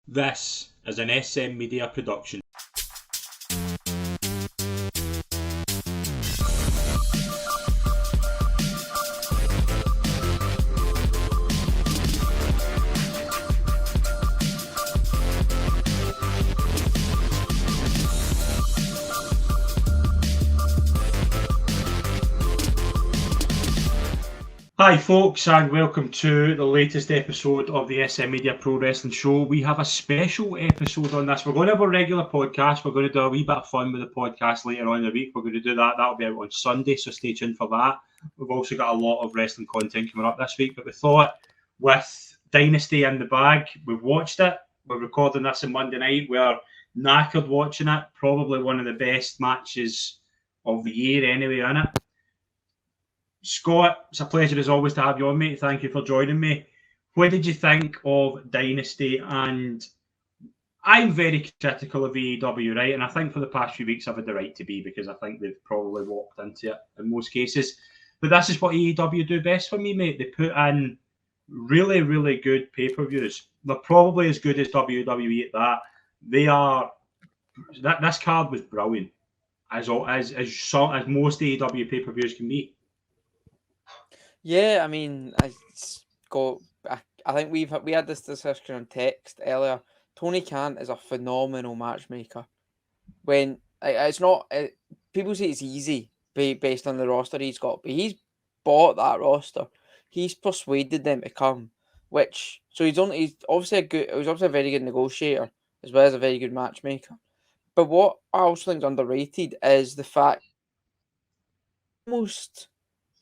This is an SM Media production. Hi folks, and welcome to the latest episode of the SM Media Pro Wrestling Show. We have a special episode on this. We're going to have a regular podcast. We're going to do a wee bit of fun with the podcast later on in the week. We're going to do that. That'll be out on Sunday, so stay tuned for that. We've also got a lot of wrestling content coming up this week, but we thought with Dynasty in the bag, we've watched it. We're recording this on Monday night. We're knackered watching it. Probably one of the best matches of the year anyway, isn't it? Scott, it's a pleasure as always to have you on, mate. Thank you for joining me. What did you think of Dynasty? And I'm very critical of AEW, right? And I think for the past few weeks I've had the right to be, because I think they've probably walked into it in most cases. But this is what AEW do best for me, mate. They put in really, really good pay-per-views. They're probably as good as WWE at that. They are. This card was brilliant, as most AEW pay-per-views can be. Yeah, I mean, I think we had this discussion on text earlier. Tony Khan is a phenomenal matchmaker. When it's not, people say it's easy based on the roster he's got, but he's bought that roster. He's persuaded them to come, he's obviously a very good negotiator as well as a very good matchmaker. But what I also think is underrated is the fact almost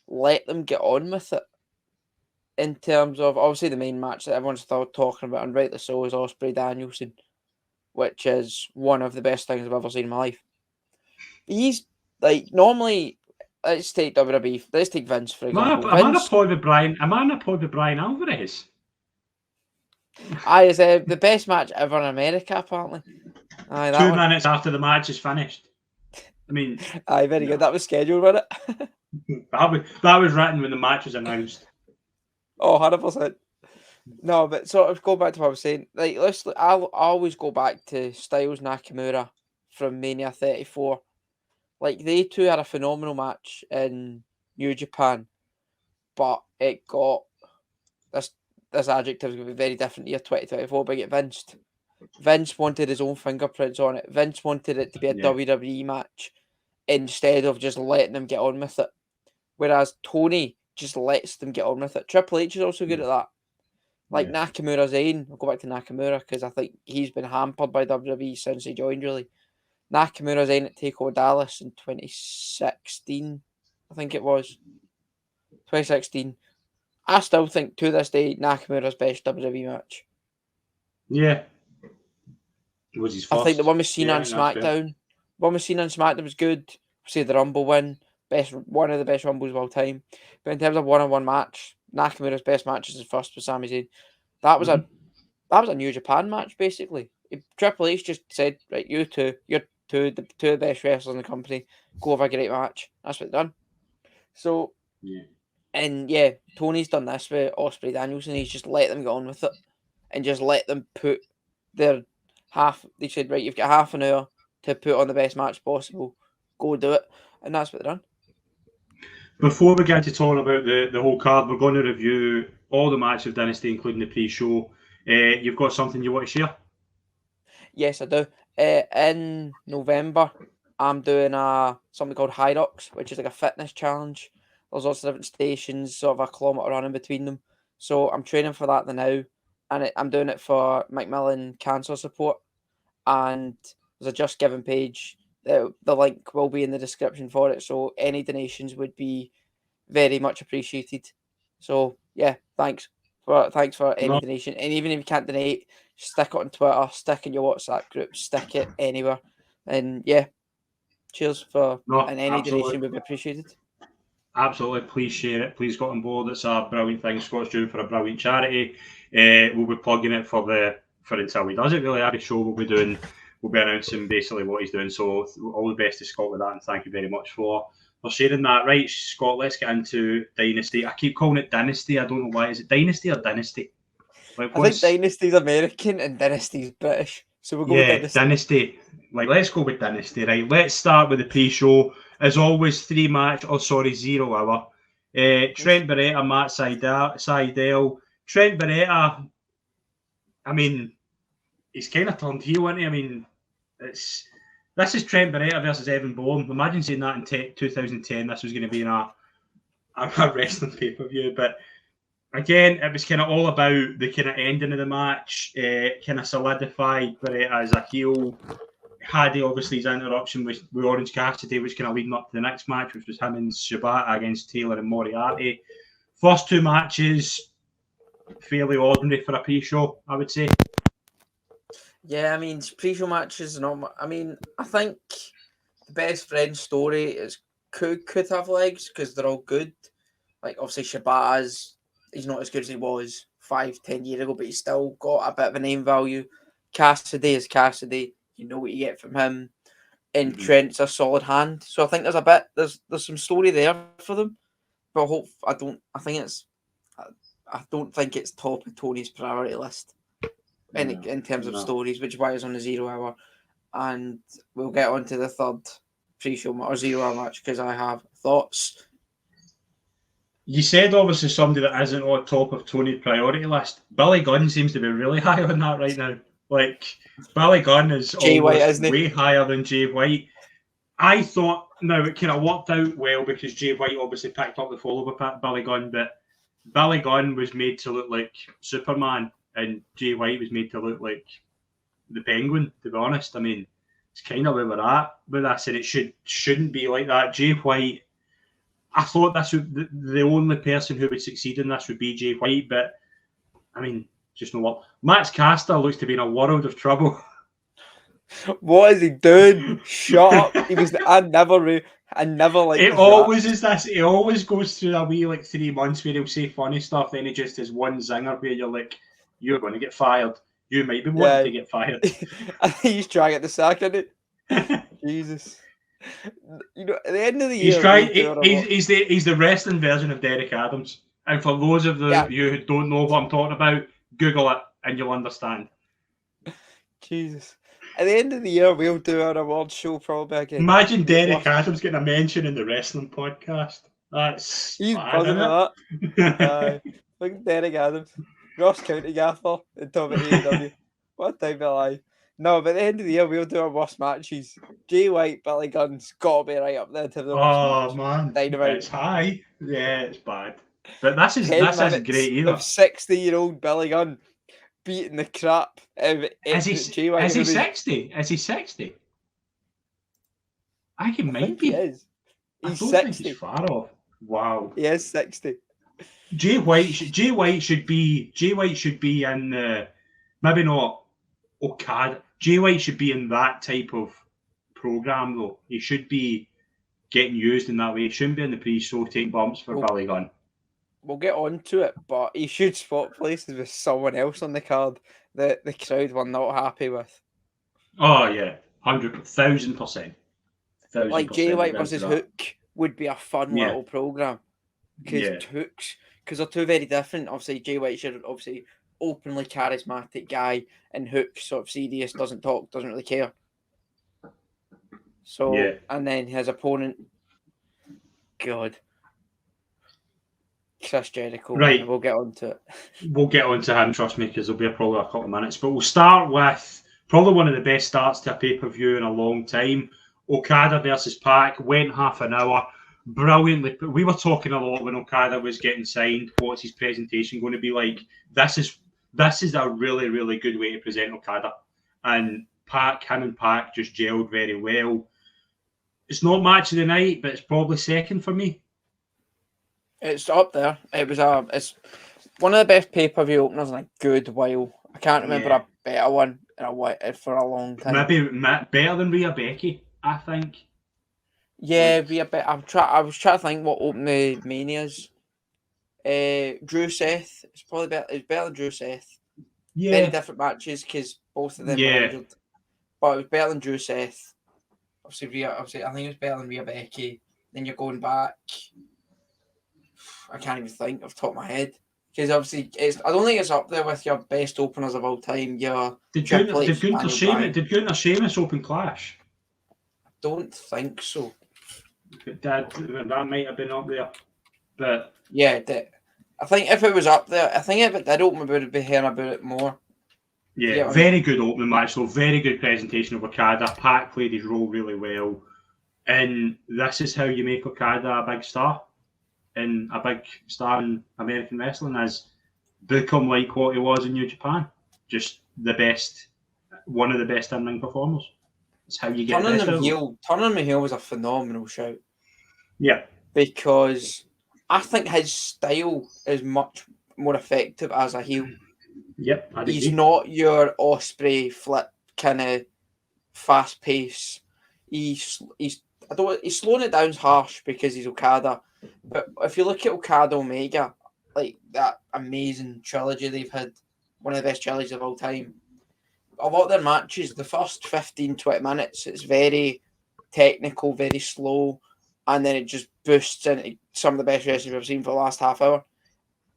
let them get on with it. In terms of, obviously, the main match that everyone's talking about, and rightly so, is Ospreay Danielson, which is one of the best things I've ever seen in my life. He's like, normally, let's take WWE, let's take Vince for example. Am I on a pod with Brian Alvarez? It's the best match ever in America, apparently. 2 minutes after the match is finished. I mean, very good. That was scheduled, wasn't it? that was written when the match was announced. Oh, 100%. No, but sort of go back to what I was saying. Like, I'll always go back to Styles Nakamura from Mania 34. Like, they two had a phenomenal match in New Japan, but it got this adjective is going to be very different year 2024. But get Vince wanted his own fingerprints on it. Vince wanted it to be a WWE match instead of just letting them get on with it. Whereas Tony just lets them get on with it. Triple H is also good at that. Like Nakamura Zayn, I'll go back to Nakamura because I think he's been hampered by WWE since he joined, really. Nakamura Zayn at TakeOver Dallas in 2016, I think it was. 2016. I still think to this day Nakamura's best WWE match. Yeah. It was his first. I think the one we've seen on SmackDown. One we've seen on SmackDown was good. Say the Rumble win. One of the best Rumbles of all time. But in terms of one-on-one match, Nakamura's best match is his first with Sami Zayn. That was a New Japan match, basically. Triple H just said, right, you're two of the best wrestlers in the company. Go have a great match. That's what done. So, Tony's done this with Ospreay Danielson. He's just let them get on with it and just let them put their half. They said, right, you've got half an hour to put on the best match possible. Go do it. And that's what they've done. Before we get to talking about the whole card, we're going to review all the matches of Dynasty, including the pre-show. You've got something you want to share? Yes, I do. In November, I'm doing something called High Rocks, which is like a fitness challenge. There's lots of different stations, sort of a kilometre run in between them. So I'm training for that now, and I'm doing it for Macmillan Cancer Support. And there's a Just Giving page. The link will be in the description for it, so any donations would be very much appreciated. So yeah, thanks for any donation, and even if you can't donate, stick it on Twitter, stick in your WhatsApp group, stick it anywhere, and yeah, cheers and any donation would be appreciated. Absolutely, please share it. Please get on board. It's a brilliant thing Scott's doing for a brilliant charity. We'll be plugging it for until he does it. Really, every show we'll be announcing basically what he's doing. So all the best to Scott with that, and thank you very much for sharing that. Right, Scott, let's get into Dynasty. I keep calling it Dynasty. I don't know why. Is it Dynasty or Dynasty? Like, I think Dynasty's American and Dynasty's British. So we'll go with Dynasty. Dynasty. Like, let's go with Dynasty, right? Let's start with the pre-show. As always, 0 hour. Trent Beretta, Matt Seidel. Trent Beretta, I mean, he's kind of turned heel, isn't he? I mean, this is Trent Beretta versus Evan Bourne. Imagine saying that in 2010. This was going to be in a wrestling pay-per-view. But again, it was kind of all about the kind of ending of the match. Kind of solidified Beretta as a heel. Had obviously his interruption with Orange Cassidy, which kind of leading up to the next match, which was him and Shibata against Taylor and Moriarty. First two matches, fairly ordinary for a pre-show, I would say. Yeah, I mean, pre-show matches, I mean, I think the best friend story is could have legs because they're all good. Like, obviously, Shibata's, he's not as good as he was 5-10 years ago, but he's still got a bit of a name value. Cassidy is Cassidy. You know what you get from him. And Trent's a solid hand. So I think there's some story there for them. But I don't think it's top of Tony's priority list in terms of stories, which is why it's on the 0 hour. And we'll get on to the third pre-show or 0 hour match because I have thoughts. You said obviously somebody that isn't on top of Tony's priority list. Billy Gunn seems to be really high on that right now. Like, Billy Gunn is almost way higher than Jay White. I thought, now it kind of worked out well because Jay White obviously picked up the follow with Billy Gunn, but Billy Gunn was made to look like Superman and Jay White was made to look like the Penguin, to be honest. I mean, it's kind of where we're at with this, and it shouldn't be like that. Jay White, I thought this would the only person who would succeed in this would be Jay White, but I mean, just know what. Max Caster looks to be in a world of trouble. What is he doing? Shut up! I never like. It always is this. He always goes through a wee like 3 months where he'll say funny stuff, then he just has one zinger where you're like, you're going to get fired. You might be wanting to get fired. I think he's trying to get the sack, isn't it? Jesus. You know, at the end of the year, he's the wrestling version of Derek Adams. And for those of you who don't know what I'm talking about, Google it and you'll understand. Jesus. At the end of the year, we'll do our awards show probably again. Imagine Derek Adams getting a mention in the wrestling podcast. He's buzzing with that. Look at Derek Adams, Ross County Gaffer, and top of AEW. What a time of life. No, but at the end of the year, we'll do our worst matches. Jay White, Billy Gunn's got to be right up there to the worst man, Dynamite. It's high. Yeah, it's bad. But this is great either. Of 60-year-old Billy Gunn beating the crap out of Jay White. Is he 60? Is he 60? I think he might be. He is. He's 60. He's far off. Wow. He is 60. Jay White should be in the, maybe not Okada. Jay White should be in that type of program though. He should be getting used in that way. He shouldn't be in the pre-show taking bumps for Billy Gunn. We'll get on to it, but he should swap places with someone else on the card that the crowd were not happy with. Oh yeah, 1,000%. Like Jay White versus Hook would be a fun little program because they're two very different. Obviously, Jay White's obviously openly charismatic guy, and Hook sort of serious, doesn't talk, doesn't really care. So and then his opponent, God. Chris Jericho. Right. We'll get on to it. We'll get on to him, trust me, because there'll be probably a couple of minutes. But we'll start with probably one of the best starts to a pay-per-view in a long time. Okada versus Pac went half an hour. Brilliantly. We were talking a lot when Okada was getting signed. What's his presentation going to be like? This is a really, really good way to present Okada. And him and Pac just gelled very well. It's not match of the night, but it's probably second for me. It's up there. It's one of the best pay-per-view openers in a good while. I can't remember a better one for a long time. Maybe better than Rhea Becky, I think. Yeah, Rhea Becky. I was trying to think what opened the Manias. Drew Seth. It's probably better. It's better than Drew Seth. Yeah. Very different matches because both of them were injured. But it was better than Drew Seth. Obviously, I think it was better than Rhea Becky. Then you're going back. I can't even think off the top of my head. Because obviously, I don't think it's up there with your best openers of all time. Your Did Triple Gunther, H, Daniel Bryan. Did Gunther Sheamus open Clash? Don't think so. That might have been up there, but yeah, I think if it was up there, I think if it did open, we would be hearing about it more. Yeah, very good opening match, though. Very good presentation of Okada. Pac played his role really well, and this is how you make Okada a big star, and a big star in American wrestling is book him like what he was in New Japan, just the best, one of the best in-ring performers. That's how you get Turning him heel was a phenomenal shout. Yeah, because I think his style is much more effective as a heel. Yep, he's not your Osprey flip kind of fast pace. He's slowing it down harsh because he's Okada. But if you look at Okada Omega, like that amazing trilogy they've had, one of the best trilogies of all time. A lot of their matches, the first 15, 20 minutes, it's very technical, very slow, and then it just boosts into some of the best wrestling we've seen for the last half hour.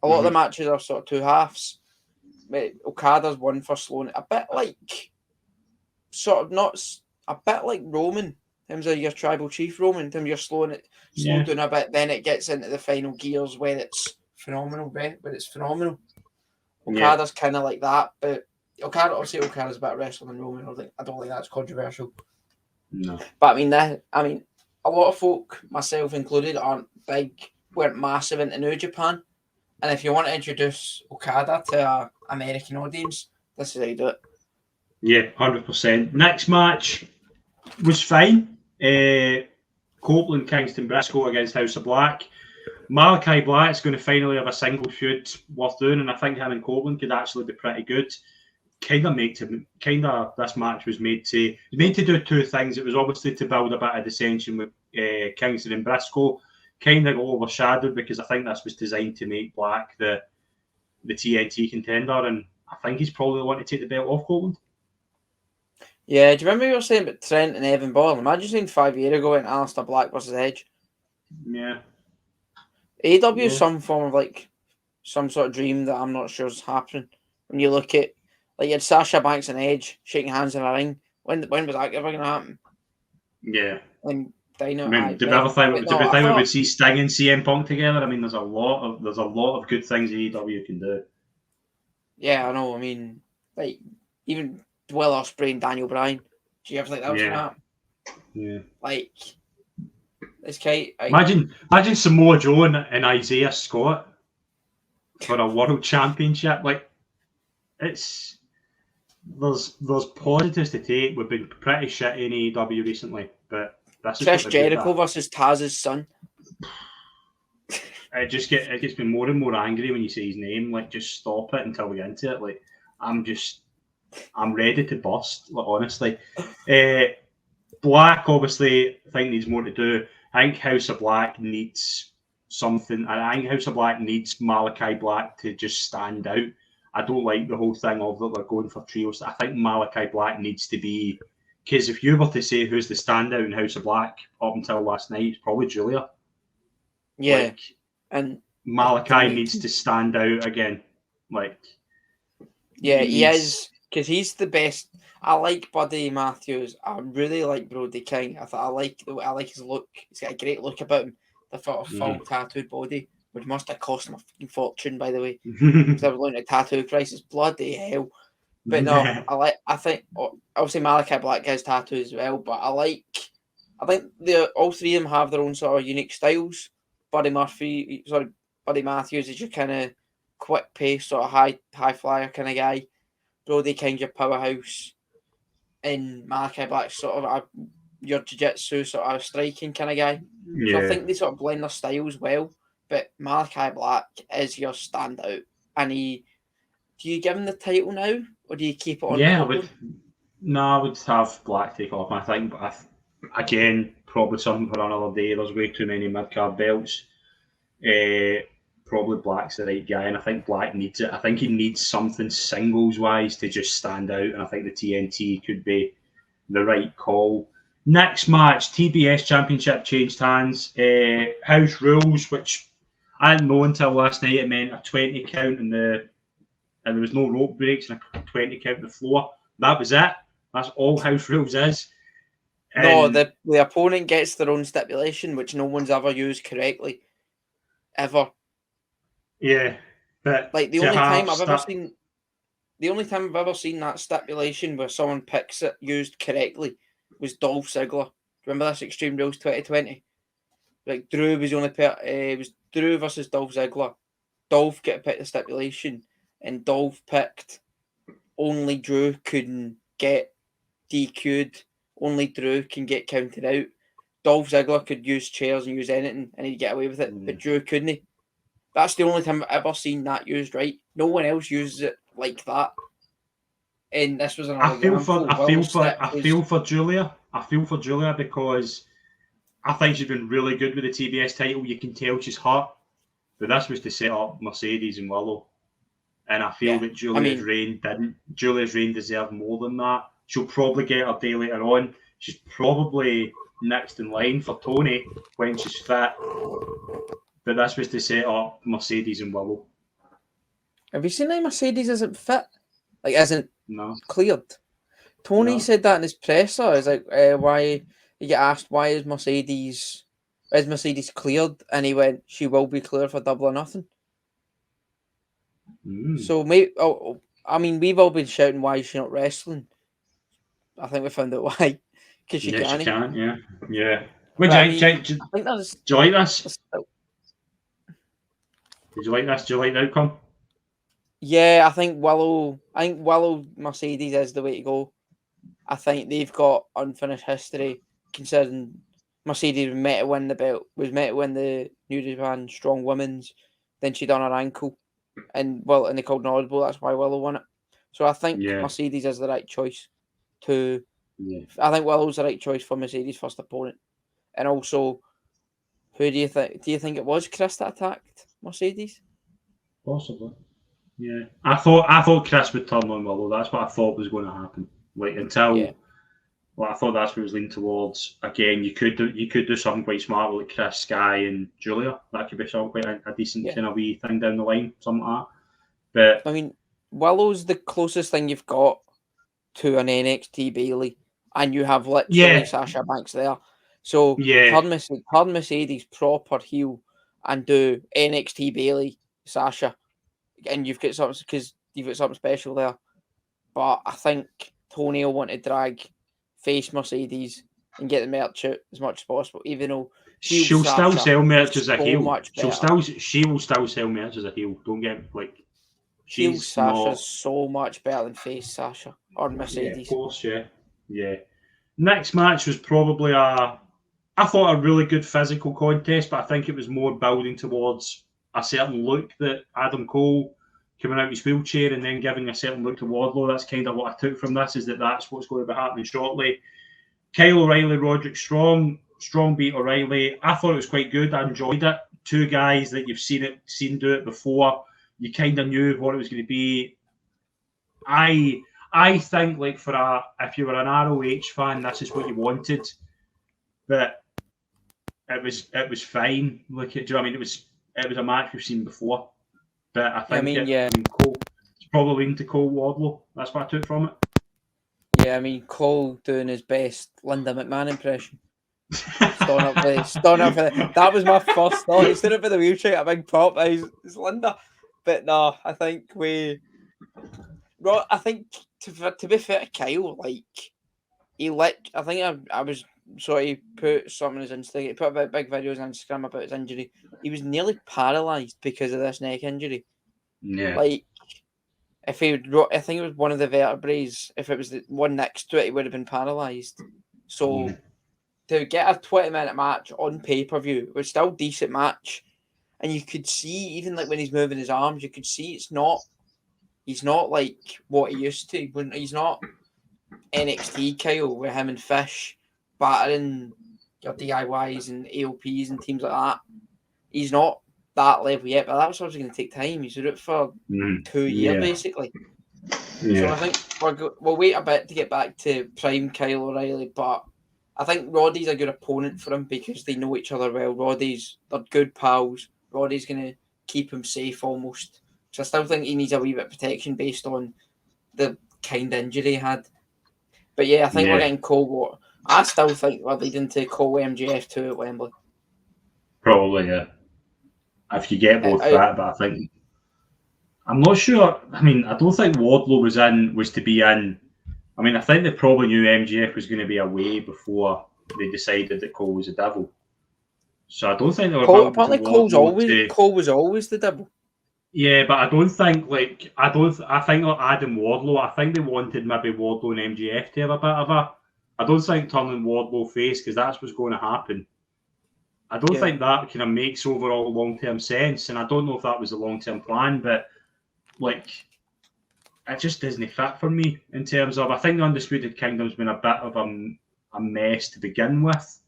A lot of the matches are sort of two halves. Okada's one for slowing it, a bit like Roman in terms of your tribal chief Roman, in terms of you're slowing it down a bit, then it gets into the final gears where it's phenomenal, Okada's kind of like that, but Okada's a better wrestler than Roman. I don't think that's controversial. No. But I mean, a lot of folk, myself included, weren't massive into New Japan. And if you want to introduce Okada to an American audience, this is how you do it. Yeah, 100%. Next match was fine. Copeland, Kingston, Briscoe against House of Black. Malachi Black's going to finally have a single feud worth doing, and I think him and Copeland could actually be pretty good. This match was made to do two things. It was obviously to build a bit of dissension with Kingston and Briscoe. Kind of got overshadowed because I think this was designed to make Black the TNT contender, and I think he's probably the one to take the belt off Copeland. Yeah, do you remember you were saying about Trent and Evan Bourne? Imagine saying 5 years ago in Aleister Black versus Edge. Yeah. AEW is some form of like some sort of dream that I'm not sure is happening. When you look at like you had Sasha Banks and Edge shaking hands in a ring. When was that ever going to happen? Yeah. And Did we ever think we would see Sting and CM Punk together? I mean, there's a lot of good things AEW can do. Yeah, I know. I mean, like even Will Ospreay and Daniel Bryan. Do you ever think that was going to happen? Yeah. Like it's kind. Imagine Samoa Joe and Isaiah Scott for a world championship. Like there's positives to take. We've been pretty shit in AEW recently, but that's Chris Jericho versus Taz's son. It gets me more and more angry when you say his name. Like, just stop it until we get into it. Like, I'm ready to bust. Like, honestly, Black obviously I think needs more to do. I think House of Black needs something. I think House of Black needs Malachi Black to just stand out. I don't like the whole thing of that they're going for trios. I think Malachi Black needs to be, because if you were to say who's the standout in House of Black up until last night, it's probably Julia. Yeah, and Malachi needs to stand out again. Like, yeah, he is, because he's the best. I like Buddy Matthews. I really like Brody King. I like his look. He's got a great look about him. The sort of full tattooed body, which must have cost him a fucking fortune, by the way. Because I was looking at tattoo prices. Bloody hell! But no, I think obviously Malachi Black has tattoos as well. But I think all three of them have their own sort of unique styles. Buddy Matthews is your kind of quick pace, sort of high flyer kind of guy. Brody King, your powerhouse, and Malachi Black sort of your jiu-jitsu sort of striking kind of guy. Yeah. So I think they sort of blend their styles well. But Malachi Black is your standout, and do you give him the title now, or do you keep it on? Yeah, I would have Black take off. I think, but again, probably something for another day. There's way too many mid-card belts. Probably Black's the right guy, and I think Black needs it. I think he needs something singles-wise to just stand out, and I think the TNT could be the right call. Next match, TBS Championship changed hands. House Rules, which I didn't know until last night it meant a 20 count and there was no rope breaks and a 20 count on the floor. That was it. That's all House Rules is. No, the opponent gets their own stipulation, which no one's ever used correctly, ever. Yeah, but like the only time I've ever seen that stipulation where someone picks it used correctly was Dolph Ziggler. Remember this Extreme Rules 2020? Like Drew was the only it was Drew versus Dolph Ziggler. Dolph get to pick the stipulation, and Dolph picked only Drew couldn't get DQ'd. Only Drew can get counted out. Dolph Ziggler could use chairs and use anything, and he'd get away with it, but Drew couldn't. That's the only time I've ever seen that used right. No one else uses it like that. And this was another example. I feel for Julia. I feel for Julia because I think she's been really good with the TBS title. You can tell she's hurt. But this was to set up Mercedes and Willow. And I feel that Julia's reign didn't. Julia's reign deserved more than that. She'll probably get her day later on. She's probably next in line for Tony when she's fit. But this was to set up Mercedes and Willow. Have you seen that Mercedes isn't fit? Like, isn't cleared? Tony said that in his presser. It's like, why you get asked, why is Mercedes cleared? And he went, she will be cleared for Double or Nothing. So, maybe, we've all been shouting, why is she not wrestling? I think we found out why. Because she can't. She can't, yeah. Do you like this? Did you like this? Do you like the outcome? Yeah, I think Willow Mercedes is the way to go. I think they've got unfinished history, considering Mercedes was meant to win the belt, was meant to win the New Japan Strong Women's, then she done her ankle, and they called an audible, that's why Willow won it. So I think Mercedes is the right choice I think Willow's the right choice for Mercedes' first opponent. And also, who do you think it was, Chris, that attacked Mercedes? Possibly. Yeah. I thought Chris would turn on Willow. That's what I thought was going to happen. I thought that's what it was leaning towards. Again, you could do something quite smart with Chris, Sky, and Julia. That could be something quite a decent kind of wee thing down the line, something like that. But Willow's the closest thing you've got to an NXT Bailey, and you have literally Sasha Banks there. So turn Mercedes proper heel and do NXT Bailey, Sasha, and you've got something special there. But I think Tony will want to drag face Mercedes and get the merch out as much as possible, even though she'll still sell merch as a heel. She will still sell merch as a heel. Don't get Sasha's so much better than face Sasha or Mercedes. Yeah, of course, yeah. Next match was probably a really good physical contest, but I think it was more building towards a certain look that Adam Cole coming out of his wheelchair and then giving a certain look to Wardlow. That's kind of what I took from this, is that's what's going to be happening shortly. Kyle O'Reilly, Roderick Strong beat O'Reilly. I thought it was quite good. I enjoyed it. Two guys that you've seen do it before. You kind of knew what it was going to be. I think, like, if you were an ROH fan, this is what you wanted. But it was fine. Like, do you know what I mean? It was a match we've seen before. But I think it's probably into Cole Wardlow. That's what I took from it. Yeah, Cole doing his best Linda McMahon impression. That was my first thought. He stood up in the wheelchair, a big pop. It's Linda. But no, I think to be fair to Kyle, I was he put something on his Instagram. He put about big videos on Instagram about his injury. He was nearly paralysed because of this neck injury. Yeah. I think it was one of the vertebrae. If it was the one next to it, he would have been paralysed. So to get a 20-minute match on pay-per-view, it was still a decent match. And you could see, even like when he's moving his arms, you could see he's not like what he used to. When he's not NXT Kyle with him and Fish battering your DIYs and AOPs and teams like that. He's not that level yet, but that was obviously going to take time. He's done it for 2 years, basically. Yeah. So I think we'll wait a bit to get back to prime Kyle O'Reilly, but I think Roddy's a good opponent for him because they know each other well. They're good pals. body's going to keep him safe almost. So I still think he needs a wee bit of protection based on the kind of injury he had. But yeah, I think we're getting Cole. I still think we're leading to Cole MJF 2 at Wembley. Probably, yeah. If you get both that, but I think I'm not sure. I mean, I don't think Wardlow was to be in. I mean, I think they probably knew MJF was going to be away before they decided that Cole was a devil. So I don't think they were. Apparently, Cole was always the devil. Yeah, but I don't think I think like Adam Wardlow. I think they wanted maybe Wardlow and MJF to have a bit of a. I don't think turning Wardlow face because that's what's going to happen. I don't think that kind of makes overall long-term sense, and I don't know if that was a long-term plan, but like, it just doesn't fit for me in terms of. I think the Undisputed Kingdom's been a bit of a mess to begin with,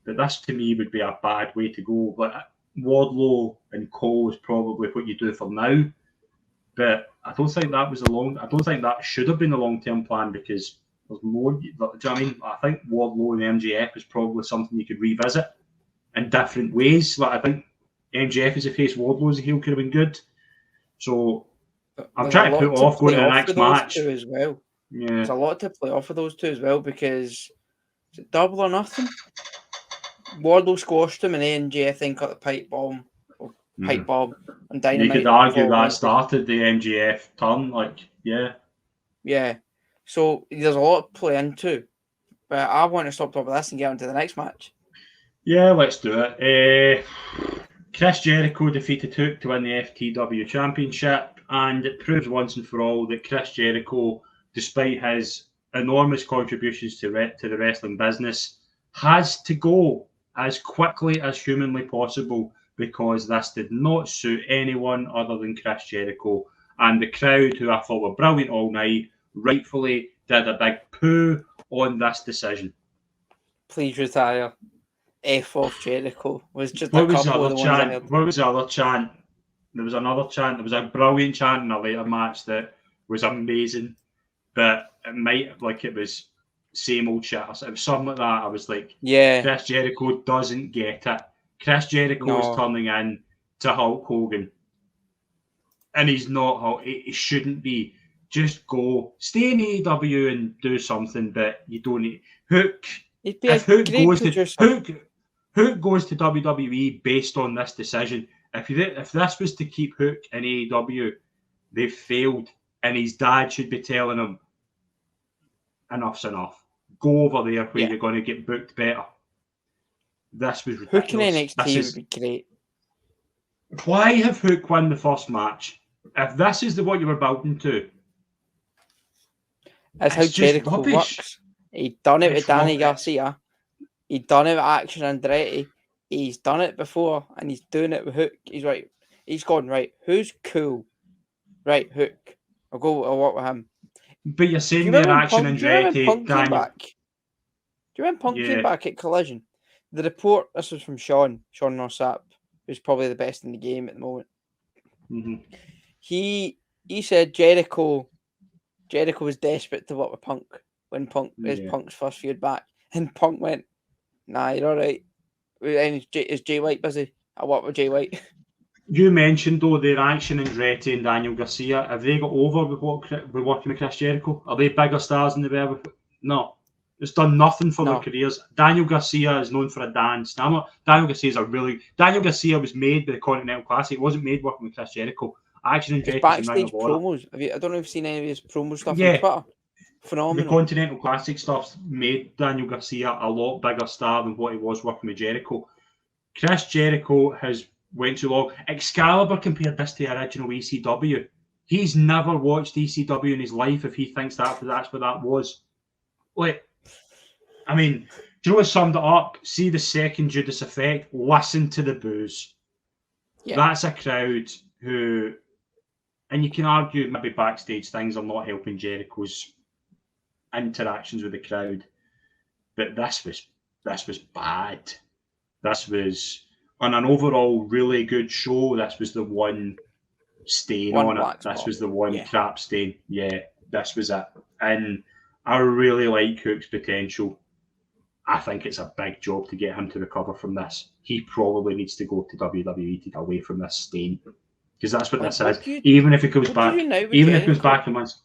but this to me would be a bad way to go. But Wardlow and Cole is probably what you do for now, but I don't think that was I don't think that should have been a long-term plan because there's more. Do you know what I mean? I think Wardlow and MJF is probably something you could revisit in different ways. Like I think MJF as a face, Wardlow as a heel could have been good. So I'm trying to put off going to the next match as well. Yeah, there's a lot to play off of those two as well because is it Double or Nothing? Wardlow squashed him and then MJF then cut the pipe bomb and Dynamite. You could argue that started the MJF turn, Yeah. So there's a lot to play into. But I want to stop talking about this and get on to the next match. Yeah, let's do it. Chris Jericho defeated Hook to win the FTW Championship, and it proves once and for all that Chris Jericho, despite his enormous contributions to the wrestling business, has to go as quickly as humanly possible because this did not suit anyone other than Chris Jericho. And the crowd, who I thought were brilliant all night, rightfully did a big poo on this decision. Please retire. F off Jericho was just a couple of the ones I heard. What was the other chant? There was another chant. There was a brilliant chant in a later match that was amazing, but it was same old shit. It was something like that. I was like, yeah, Chris Jericho doesn't get it. Chris Jericho is turning in to Hulk Hogan, and he's not Hulk. He shouldn't be. Just go, stay in AEW and do something, but you don't need Hook. If Hook goes to WWE based on this decision, if this was to keep Hook in AEW, they've failed, and his dad should be telling him, enough's enough. Go over there where you're going to get booked better. This was ridiculous. Hook in NXT would be great. Why have Hook won the first match? If this is what you were building to, that's how Jericho works. He done it with Danny Garcia. He done it with Action Andretti. He's done it before, and he's doing it with Hook. He's gone right. Who's cool? Right, Hook. I'll work with him. But you're saying their Action Andretti. Do you remember Punk came back at Collision? The report. This was from Sean Rossap, who's probably the best in the game at the moment. Mm-hmm. He said Jericho was desperate to work with Punk when Punk's first feud back, and Punk went, "Nah, you're all right." And is Jay White busy? I work with Jay White. You mentioned though their Action Andretti and Daniel Garcia. Have they got over with working with Chris Jericho? Are they bigger stars than they were? No, it's done nothing for their careers. Daniel Garcia is known for a dance. Daniel Garcia was made by the Continental Classic. It wasn't made working with Chris Jericho. Action Andretti backstage promos. I don't know if you've seen any of his promo stuff on Twitter. Phenomenal. The Continental Classic stuff made Daniel Garcia a lot bigger star than what he was working with Jericho. Chris Jericho has went too long. Excalibur compared this to the original ECW. He's never watched ECW in his life if he thinks that's what that was. Do you know what summed it up? See the second Judas Effect, listen to the boos. Yeah. That's a crowd who, and you can argue maybe backstage things are not helping Jericho's interactions with the crowd, but this was bad. This was on an overall really good show. This was the one stain on it. This was the one crap stain. Yeah, this was it. And I really like Hook's potential. I think it's a big job to get him to recover from this. He probably needs to go to WWE to get away from this stain, because that's what this is. Even if he goes back, in months.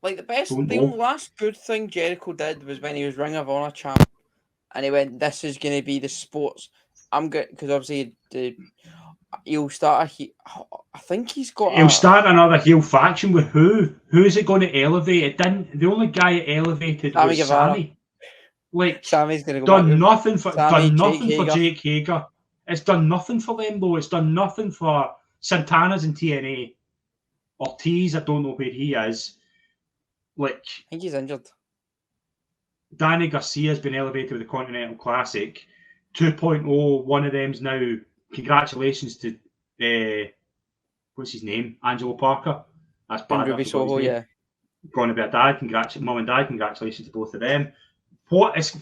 Like the last good thing Jericho did was when he was Ring of Honor champ, and he went, "This is going to be the sports." I'm good because obviously he'll start I think he's got. He'll start another heel faction with who? Who is it going to elevate? It didn't. The only guy it elevated was Sammy. Like Sammy's going to go done back nothing for Jake Jake Hager. It's done nothing for them though. It's done nothing for Santana's in TNA. Ortiz, I don't know where he is. Like I think he's injured. Danny Garcia's been elevated with the Continental Classic 2.0. One of them's now. Congratulations to what's his name? Angelo Parker. That's bad. Ruby Soho, yeah. Going to be a dad. Mum and dad. Congratulations to both of them. What has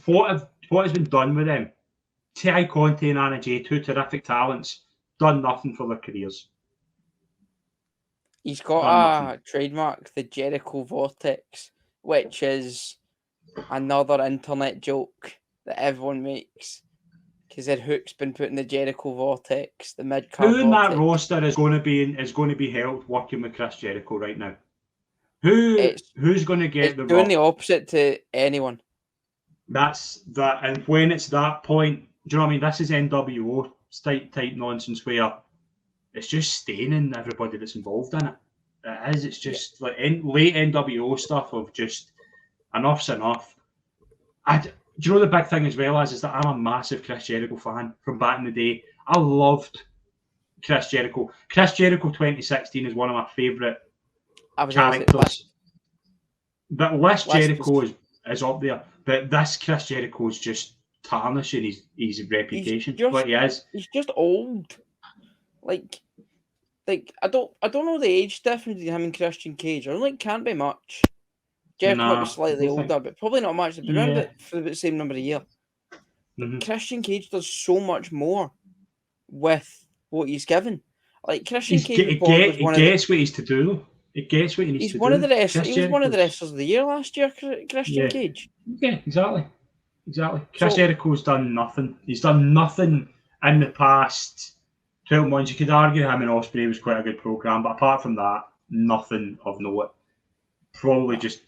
been done with them? T.I. Conti and Anna Jay, two terrific talents, done nothing for their careers. He's got a trademark, the Jericho Vortex, which is another internet joke that everyone makes. Because Hook's been putting the Jericho Vortex, the mid-card Who in that roster is going to be helped working with Chris Jericho right now? Who's going to get the doing the opposite to anyone? That's that, and when it's that point, do you know what I mean? This is NWO type nonsense where it's just staining everybody that's involved in it. It is. It's just like late NWO stuff of just enough's enough. Do you know the big thing as well is that I'm a massive Chris Jericho fan from back in the day. I loved Chris Jericho. Chris Jericho 2016 is one of my favourite characters. But Les Jericho is up there. But this Chris Jericho is just tarnishing his reputation. What he is. He's just old. Like I don't know the age difference between him and Christian Cage. I don't think it can't be much. Jericho might be slightly older, but probably not much. They've been around for the same number of years. Mm-hmm. Christian Cage does so much more with what he's given. Like Christian Cage, he gets what he's to do. He gets what he needs to do. He was one of the wrestlers of the year last year. Christian Cage. Yeah, exactly. Chris Jericho's done nothing. He's done nothing in the past 12 months. You could argue him and Ospreay was quite a good program, but apart from that, nothing of note. Probably just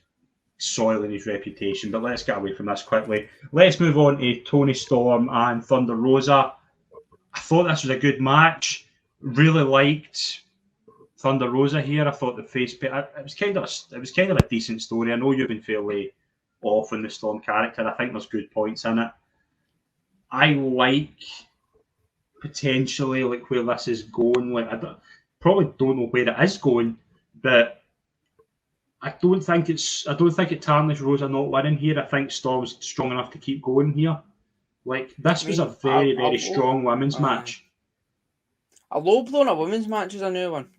soiling his reputation. But let's get away from this quickly. Let's move on to Toni Storm and Thunder Rosa. I thought this was a good match. Really liked Thunder Rosa here. I thought the face paint. It was kind of a decent story. I know you've been fairly off on the Storm character. I think there's good points in it. I like potentially like where this is going. Like probably don't know where it is going, but I don't think it tarnished Rosa not winning here. I think Storm's strong enough to keep going here. Like this was a very, very strong women's match. A low blown at women's match is a new one.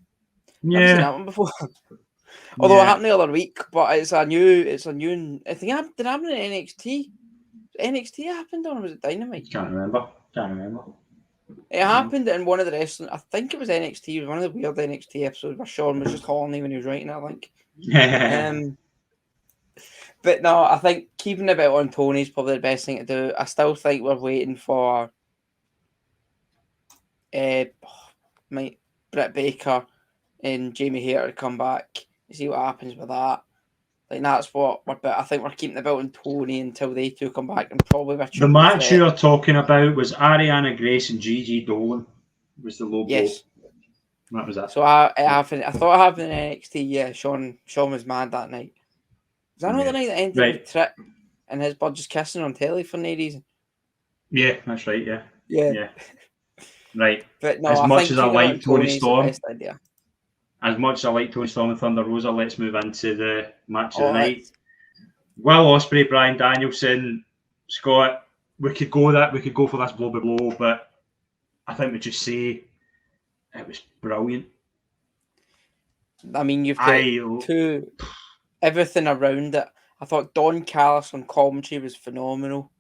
Yeah, I've seen that one before. Although it happened the other week, but it's a new. I think it happen in NXT. NXT happened or was it Dynamite? Can't remember. It happened in one of the wrestling. I think it was NXT. It was one of the weird NXT episodes where Sean was just horny when he was writing it, I think. But no, I think keeping the belt on Tony is probably the best thing to do. I still think we're waiting for Britt Baker and Jamie Hayter to come back and see what happens with that. Like that's what I think we're keeping the belt on Tony until they two come back and probably the match you're talking about was Ariana Grace and Gigi Dolan was the low blow. Yes. That was that. So I thought it happened in NXT. Yeah, Sean was mad that night. Was that not the night that ended with Trick and his bud just kissing on telly for no reason? Yeah, that's right. Yeah. Right. But no, as much as I like Toni Storm, and Thunder Rosa, let's move into the match of the night. Will Ospreay, Bryan Danielson, Scott. We could go for this blow by blow, but I think we just say it was brilliant. I mean, you've got everything around it. I thought Don Callis on commentary was phenomenal.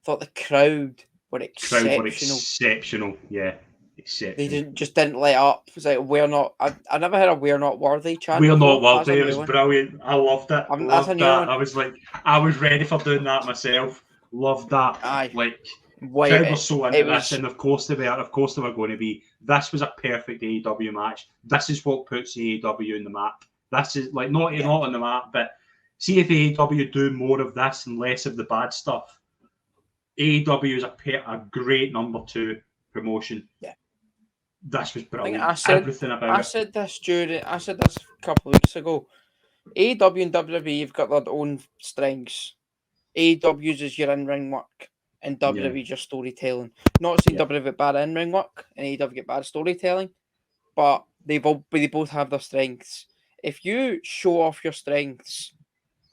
I thought the crowd were exceptional. Yeah. exceptional. just didn't let up. It's like we're not. I never heard a "we're not worthy" chant. We're before. not That's a worthy. It new was one. brilliant. I loved it. That's a Loved new that. one. I was like, I was ready for doing that myself. Loved that. Aye. Like, Why crowd was so into it this, was and of course they were. Of course they were going to be. This was a perfect AEW match. This is what puts AEW in the map. This is like not on the map, but see if AEW do more of this and less of the bad stuff. AEW is a great number 2 promotion. Yeah. This was I brilliant. think I said, Everything about I it. said this a couple of weeks ago. AEW and WWE have got their own strengths. AEW uses your in-ring work and WWE your storytelling. Not saying WWE get bad in-ring work and AEW get bad storytelling, but they both have their strengths. If you show off your strengths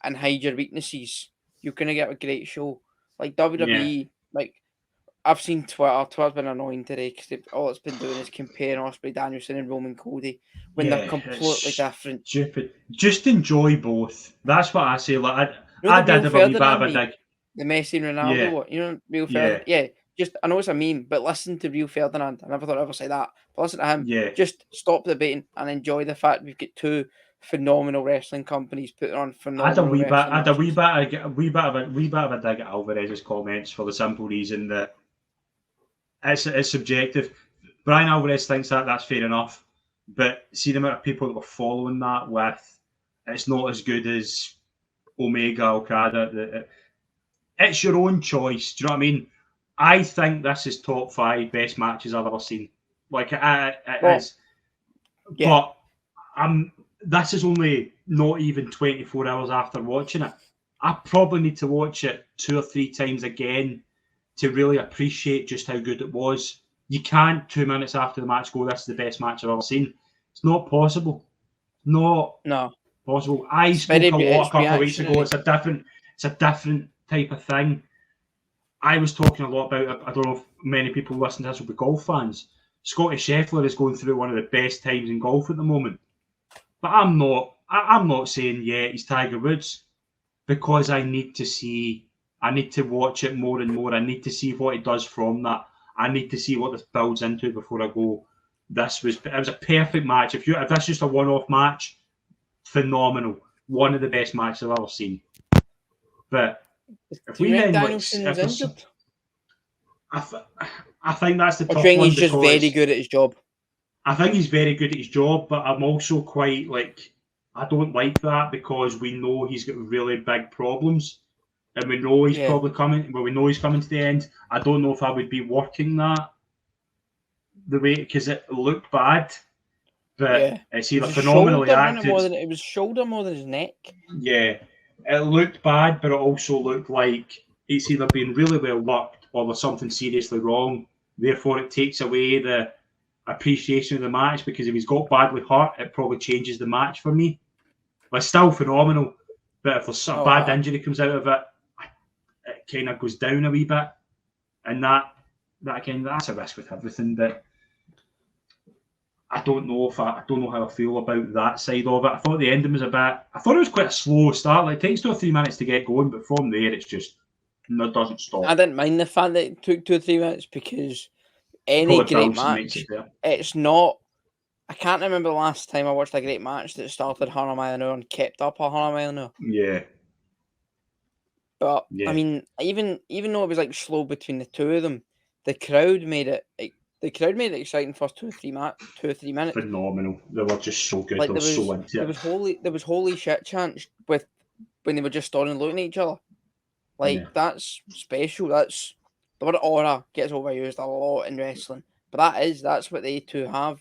and hide your weaknesses, you're gonna get a great show. Like WWE, like I've seen Twitter. Twitter's been annoying today because all it's been doing is comparing Ospreay, Danielson, and Roman Cody when they're completely different. Stupid. Just enjoy both. That's what I say. Like I did have a wee bit of a dig. The Messi and Ronaldo one. You know, Real Ferdinand. Yeah. Just I know it's a meme, but listen to Real Ferdinand. I never thought I'd ever say that. But listen to him. Yeah. Just stop debating and enjoy the fact we've got 2 phenomenal wrestling companies putting on phenomenal wrestling. I had a wee bit of a dig at Alvarez's comments for the simple reason that it's subjective. Brian Alvarez thinks that's fair enough, but see the amount of people that were following that with, it's not as good as Omega, Okada. It's your own choice. Do you know what I mean? I think this is top 5 best matches I've ever seen. Like it is. Yeah. But this is only not even 24 hours after watching it. I probably need to watch it 2 or 3 times again to really appreciate just how good it was. You can't 2 minutes after the match go, this is the best match I've ever seen. It's not possible. No. Possible. I spoke a lot a couple of weeks ago. It's a different type of thing. I was talking a lot about, I don't know if many people listening to this will be golf fans. Scotty Scheffler is going through one of the best times in golf at the moment. But I'm not saying, he's Tiger Woods, because I need to watch it more and more. I need to see what he does from that. I need to see what this builds into before I go. It was a perfect match. If that's just a one-off match, phenomenal. One of the best matches I've ever seen. But if we then injured? I think that's the tough one. I think he's just very good at his job. I think he's very good at his job, but I'm also quite I don't like that because we know he's got really big problems, and we know he's probably coming. Well, we know he's coming to the end. I don't know if I would be working that the way because it looked bad, but it's either phenomenally acted. It was shoulder more than his neck. Yeah, it looked bad, but it also looked like it's either been really well worked or there's something seriously wrong. Therefore, it takes away the appreciation of the match because if he's got badly hurt, it probably changes the match for me. But it's still phenomenal. But if there's a bad injury comes out of it, it kind of goes down a wee bit. And that's a risk with everything. But I don't know how I feel about that side of it. I thought the ending was I thought it was quite a slow start. Like, it takes 2 or 3 minutes to get going, but from there it doesn't stop. I didn't mind the fact that it took 2 or 3 minutes because any great match, it's not. I can't remember the last time I watched a great match that started 100 mile an hour and kept up 100 mile an hour. Yeah. But I mean, even though it was like slow between the 2 of them, the crowd made it exciting first 2 or 3 minutes. Phenomenal. They were just so good. They were so into it. There was holy shit chants when they were just standing looking at each other. That's special. That's the word aura gets overused a lot in wrestling, but that's what they 2 have.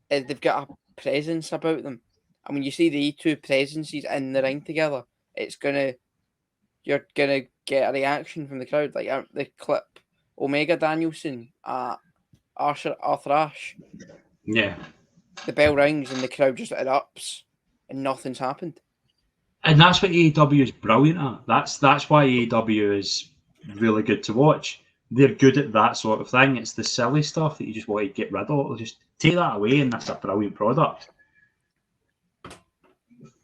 They've got a presence about them, and when you see the 2 presences in the ring together, you're gonna get a reaction from the crowd. Like the clip Omega Danielson at Arthur Ashe. Yeah. The bell rings and the crowd just erupts, and nothing's happened. And that's what AEW is brilliant at. That's why AEW is really good to watch. They're good at that sort of thing. It's the silly stuff that you just want to get rid of. Just take that away, and that's a brilliant product.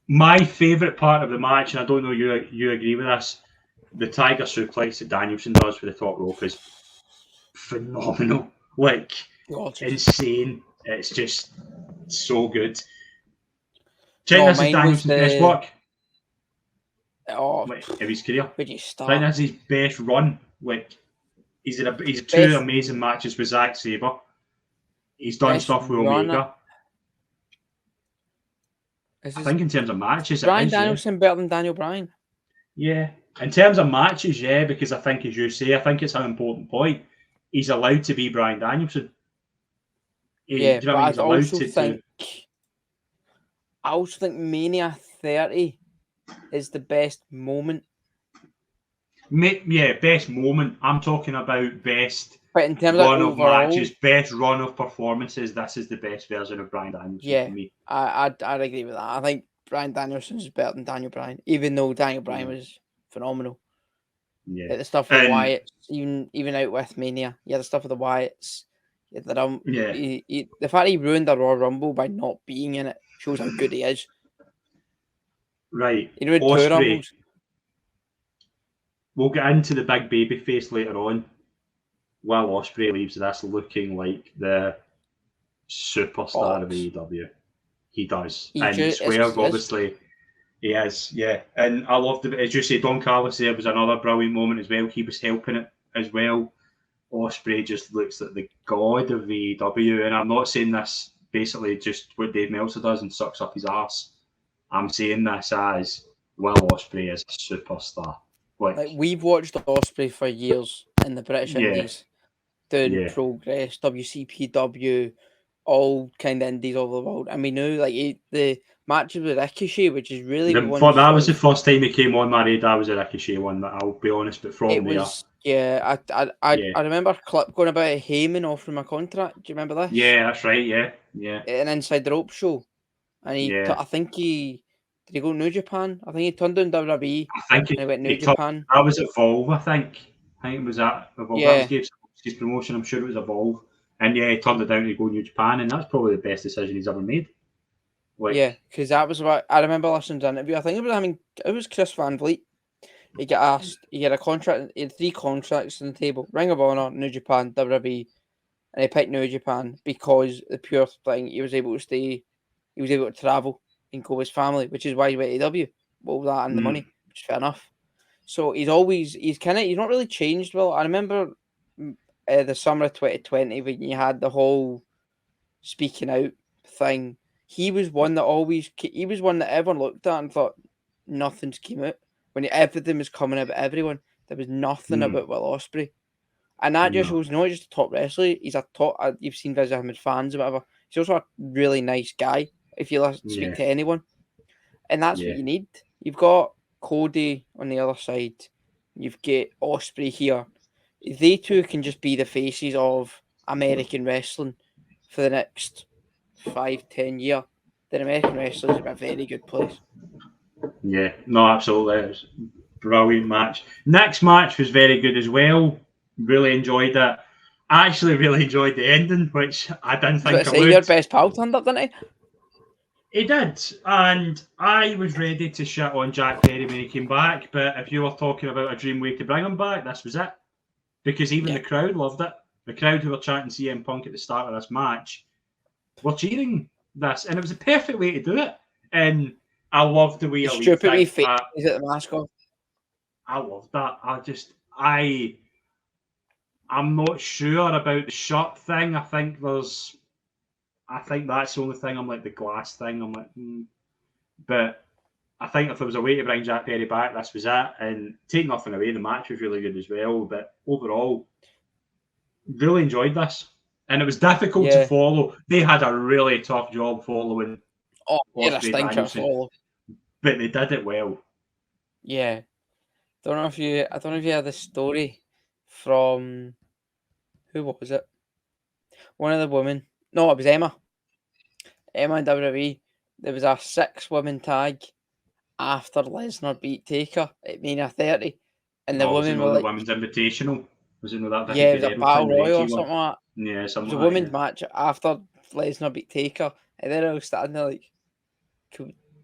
My favourite part of the match, and I don't know you agree with this, the Tiger suplex that Danielson does for the top rope is phenomenal. Like, insane. It's just so good. Do you think this is Danielson's best work? Of his career? Where'd you I start? think that's his best run. Like he's two amazing matches with Zack Sabre. He's done stuff with Omega. I think in terms of matches, Bryan Danielson better than Daniel Bryan. Yeah, in terms of matches, yeah, because I think, as you say, I think it's an important point. He's allowed to be Bryan Danielson. But I also think Mania 30 is the best moment. Best moment. I'm talking about best but in terms run of overall, matches, best run of performances. This is the best version of Bryan Danielson for me. I'd agree with that. I think Bryan Danielson is better than Daniel Bryan, even though Daniel Bryan was phenomenal. Yeah, like the stuff with Wyatt, even out with Mania, the stuff with the Wyatts. The fact he ruined the Royal Rumble by not being in it shows how good he is. Right, he ruined two Rumbles. We'll get into the big baby face later on. Will Ospreay leaves this looking like the superstar of AEW. He does. And Swerve, obviously, he is, yeah. And I loved it. As you say, Don Callis there was another brilliant moment as well. He was helping it as well. Ospreay just looks like the god of AEW. And I'm not saying this basically just what Dave Meltzer does and sucks up his ass. I'm saying this as Will Ospreay is a superstar. Like we've watched Ospreay for years in the British Indies, doing Progress, WCPW, all kind of indies all over the world, and we knew the matches with Ricochet, which is really that was the first time he came on my radar. Was a Ricochet one, that I'll be honest. But from I remember a clip going about Heyman offering my contract. Do you remember this? Yeah, that's right. Yeah. An Inside the Rope show, and I think he. Did he go New Japan? I think he turned down WWE. I think he went New Japan. That was Evolve, I think. I think it was that Evolve. That was his promotion. I'm sure it was Evolve. And he turned it down to go New Japan, and that's probably the best decision he's ever made. Because that was about. I remember listening to an interview. I think it was Chris Van Vliet. He got asked. He had a contract. He had 3 contracts on the table: Ring of Honor, New Japan, WWE, and he picked New Japan because the pure thing. He was able to stay. He was able to travel and go with his family, which is why he went to AEW. All that and the money, which is fair enough. So he's not really changed. Well, I remember the summer of 2020 when you had the whole speaking out thing. He was one that everyone looked at and thought nothing's came out. When everything was coming about everyone, there was nothing about Will Ospreay. And that just shows not just a top wrestler, he's a top. You've seen videos of him with fans or whatever. He's also a really nice guy if you speak to anyone. And that's what you need. You've got Cody on the other side. You've got Ospreay here. They two can just be the faces of American wrestling for the next 5-10 years. Then American wrestling is a very good place. Yeah, no, absolutely. It was a brilliant match. Next match was very good as well. Really enjoyed it. I actually really enjoyed the ending, which I didn't think I would. Your best pal turned up, didn't he? He did, and I was ready to shit on Jack Perry when he came back, but if you were talking about a dream way to bring him back, this was it. Because even the crowd loved it. The crowd who were chanting CM Punk at the start of this match were cheering this, and it was a perfect way to do it. And I loved the way the stupid wee face is at the mask off. I loved that. I'm not sure about the shirt thing. I think that's the only thing. I'm like the glass thing. I'm like, But I think if there was a way to bring Jack Perry back, this was it. And take nothing away, the match was really good as well. But overall, really enjoyed this. And it was difficult to follow. They had a really tough job following. A stinker follow. But they did it well. Yeah. I don't know if you had the story from who was it? One of the women. No, it was Emma. Emma in WWE. There was a 6-woman tag after Lesnar beat Taker at Mania 30. And the women were the Women's Invitational. Was it not that? Yeah, it was a Battle Royal or something like that. Yeah, something. It was a women's match after Lesnar beat Taker. And then I was standing there like,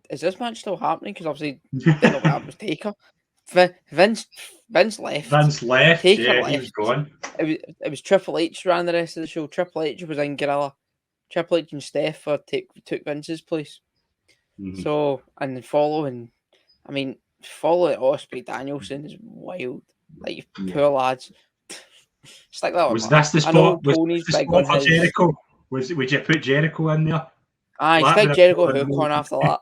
is this match still happening? Because obviously they didn't know what happened with Taker. Vince left. Vince left. Taker Yeah, left. he was gone. It was Triple H ran the rest of the show. Triple H was in Gorilla. Triple H and Steph took Vince's place. Mm-hmm. So, and then following Osprey Danielson is wild. Like, poor lads. Stick that Was one. this the I know spot? Was Tony's this the big spot on for his. Jericho? Would you put Jericho in there? Stick Jericho hook on after that.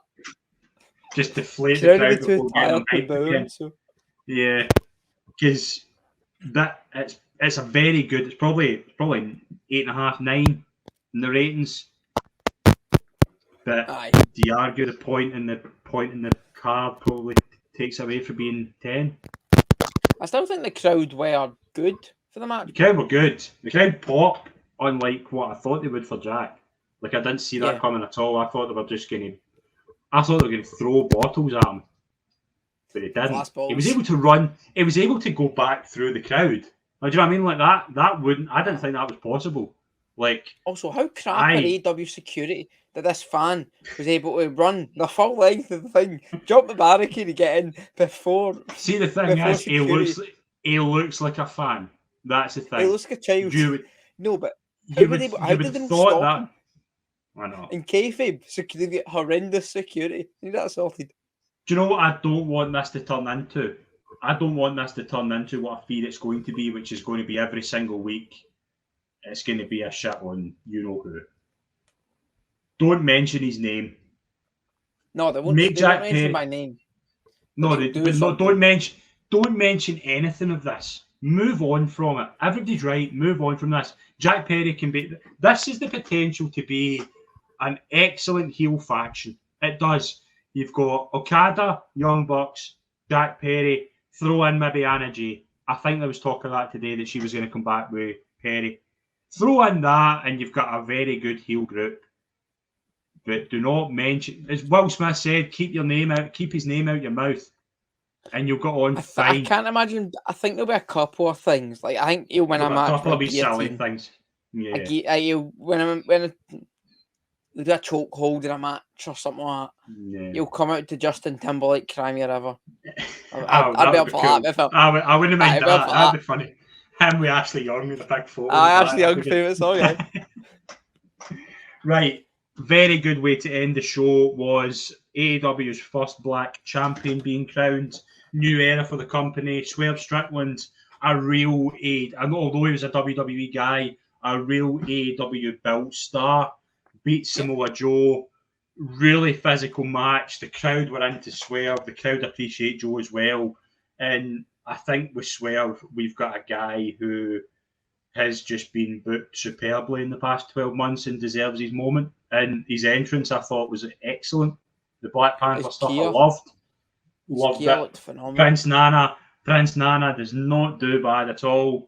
Just deflate the Crowd crowd would be too before getting tired them to hyped boo again. him, so. Yeah, because it's a very good. It's probably 8.5, 9 in the ratings. But do you argue the point in the card probably takes away from being 10? I still think the crowd were good for the match. The crowd were good. The crowd popped, unlike what I thought they would for Jack. Like, I didn't see that coming at all. I thought they were just going to throw bottles at him. But they didn't. He was able to run. He was able to go back through the crowd. Like, do you know what I mean? Like that wouldn't. I didn't think that was possible. Like, also, how crap are AEW security that this fan was able to run the full length of the thing, jump the barricade to get in before. See, the thing is, he looks like a fan. That's the thing. He looks like a child. No, but how did they stop that? him? I know. In kayfabe, they get horrendous security. Need that sorted. Do you know what I don't want this to turn into? I don't want this to turn into what I fear it's going to be, which is going to be every single week. It's going to be a shit on you-know-who. Don't mention his name. No, they won't mention my name. No, don't mention anything of this. Move on from it. Everybody's right. Move on from this. Jack Perry can be... This is the potential to be an excellent heel faction. It does. You've got Okada, Young Bucks, Jack Perry, throw in maybe Anna Jay. I think there was talk of that today, that she was going to come back with Perry. Throw in that and you've got a very good heel group. But do not mention, as Will Smith said, keep his name out your mouth. And you'll go on fine. I can't imagine. I think there'll be a couple of things. Like, I think he'll win a match. A couple of these silly things. Yeah. When they do a chokehold in a match or something like that. Yeah. He'll come out to Justin Timberlake, Cry Me a River. I'd be up for that. I wouldn't mind that. That'd be funny. Him with Ashley Young with the big photo. Ashley Young favourite song, yeah. Right. Very good way to end the show was AEW's first black champion being crowned. New era for the company. Swerve Strickland, a real although he was a WWE guy, a real AEW built star. Beat Samoa Joe. Really physical match. The crowd were into Swerve. The crowd appreciate Joe as well. And I think with Swerve, we've got a guy who has just been booked superbly in the past 12 months and deserves his moment. And his entrance, I thought, was excellent. The Black Panther stuff, I loved. Loved it. Prince Nana does not do bad at all.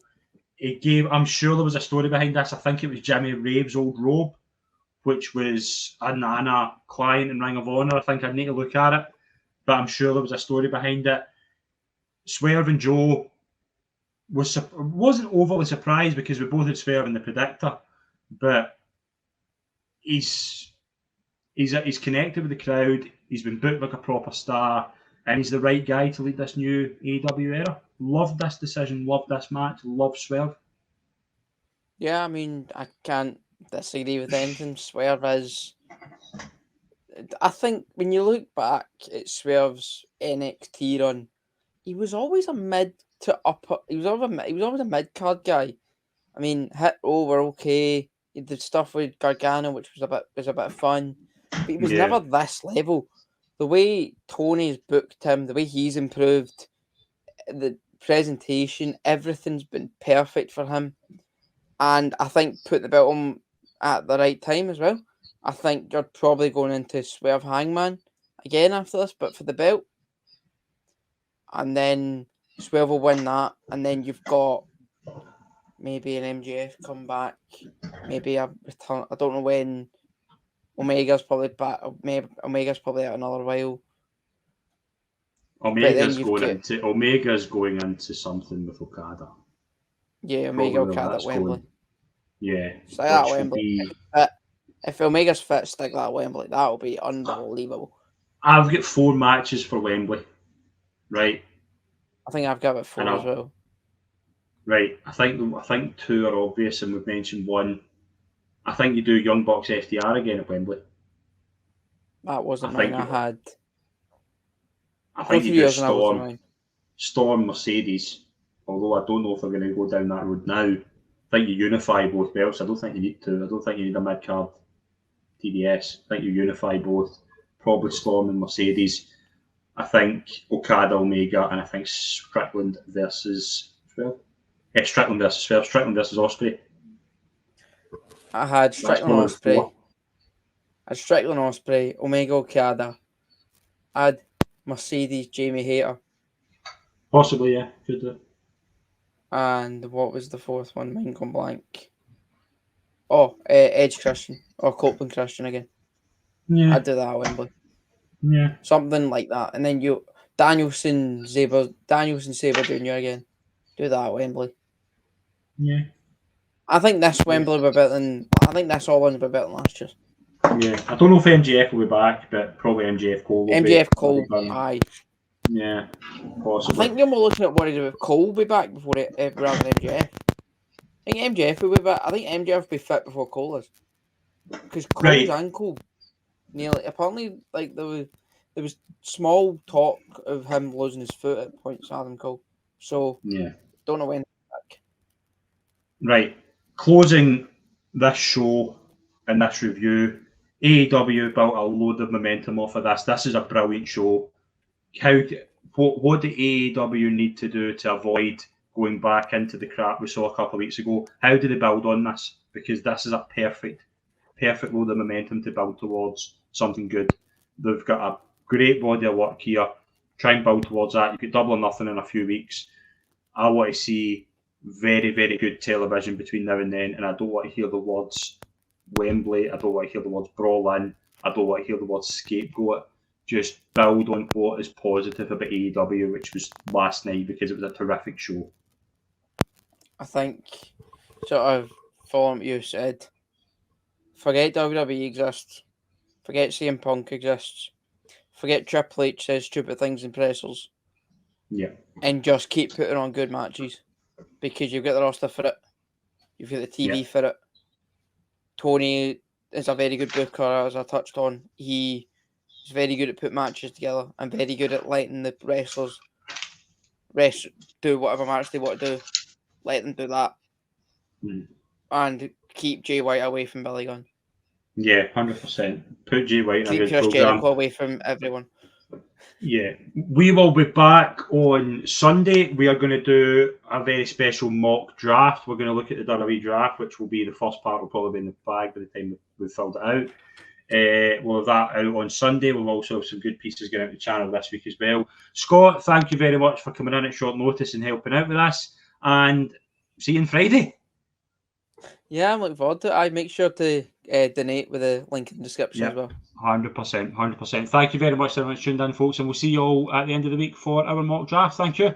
I'm sure there was a story behind this. I think it was Jimmy Rave's old robe, which was a Nana client in Ring of Honor. I think I'd need to look at it, but I'm sure there was a story behind it. Swerve and Joe wasn't overly surprised because we both had Swerve in the Predictor, but he's connected with the crowd. He's been booked like a proper star, and he's the right guy to lead this new AEW era. Loved this decision. Loved this match. Loved Swerve. Yeah, I mean, I can't disagree with anything. Swerve is. I think when you look back at Swerve's NXT run, he was always a mid to upper. He was always a mid card guy. I mean, Hit Row were okay. He did stuff with Gargano, which was a bit fun, but he was never this level. The way Tony's booked him, the way he's improved, the presentation, everything's been perfect for him. And I think put the belt on at the right time as well. I think you're probably going into Swerve Hangman again after this, but for the belt. And then Swerve will win that. And then you've got maybe an MJF come back. Maybe a return. I don't know when. Omega's probably back. Maybe Omega's probably out another while. Omega's going into something with Okada. Yeah, Omega Okada at Wembley. Yeah. Stick that at Wembley. If Omega's fit, stick that at Wembley. That will be unbelievable. I've got 4 matches for Wembley. Right. I think I've got it 4 And as well. Right, I think 2 are obvious, and we've mentioned 1. I think you do Young Bucks FTR again at Wembley. That wasn't mine. I Go think through you do yours and that wasn't mine. Storm, Mercedes. Although I don't know if they're going to go down that road now. I think you unify both belts. I don't think you need to. I don't think you need a mid card TDS. I think you unify both. Probably Storm and Mercedes. I think Okada, Omega, and I think Strickland versus Strickland versus Osprey. I had Strickland Osprey. Omega Okada. I had Mercedes, Jamie Hayter. Possibly, yeah. Could do. And what was the 4th one? Mine gone blank. Oh, Edge Christian. Or Copeland Christian again. Yeah. I'd do that at Wembley. Yeah. Something like that. And then Danielson Sabre Jr. again. Do that at Wembley. Yeah. I think this Wembley will be better than... I think this All-In will be better than last year. Yeah. I don't know if MJF will be back, but probably MJF Cole will be. MJF Cole, aye. Yeah, possibly. I think you're more looking at worried about Cole will be back before rather than MJF. I think MJF will be back. I think MJF will be fit before Cole is. Because Cole's ankle apparently, like, there was small talk of him losing his foot at points, Adam Cole. So, yeah, don't know when back. Right. Closing this show and this review, AEW built a load of momentum off of this. This is a brilliant show. What do AEW need to do to avoid going back into the crap we saw a couple of weeks ago? How do they build on this? Because this is a perfect load of momentum to build towards something good. They've got a great body of work here. Try and build towards that. You could Double or Nothing in a few weeks. I want to see very, very good television between now and then, and I don't want to hear the words Wembley. I don't want to hear the words Brawl In. I don't want to hear the words Scapegoat. Just build on what is positive about AEW, which was last night, because it was a terrific show. I think, sort of following what you said, forget WWE exists, forget CM Punk exists, forget Triple H says stupid things in pressers, and just keep putting on good matches, because you've got the roster for it, you've got the TV for it. Tony is a very good booker, as I touched on. He's very good at putting matches together and very good at letting the wrestlers do whatever match they want to do. Let them do that. And keep Jay White away from Billy Gunn. Yeah, 100%. Put Jay White in a good Chris program. Jericho away from everyone. Yeah. We will be back on Sunday. We are going to do a very special mock draft. We're going to look at the WWE draft, which will be the first part, will probably be in the bag by the time we've filled it out. We'll have that out on Sunday. We'll also have some good pieces going out to the channel this week as well. Scott, thank you very much for coming in at short notice and helping out with us. And see you on Friday. Yeah, I'm looking forward to it. I make sure to donate with a link in the description as well. 100%. Thank you very much for tuned in, folks, and we'll see you all at the end of the week for our mock draft. Thank you.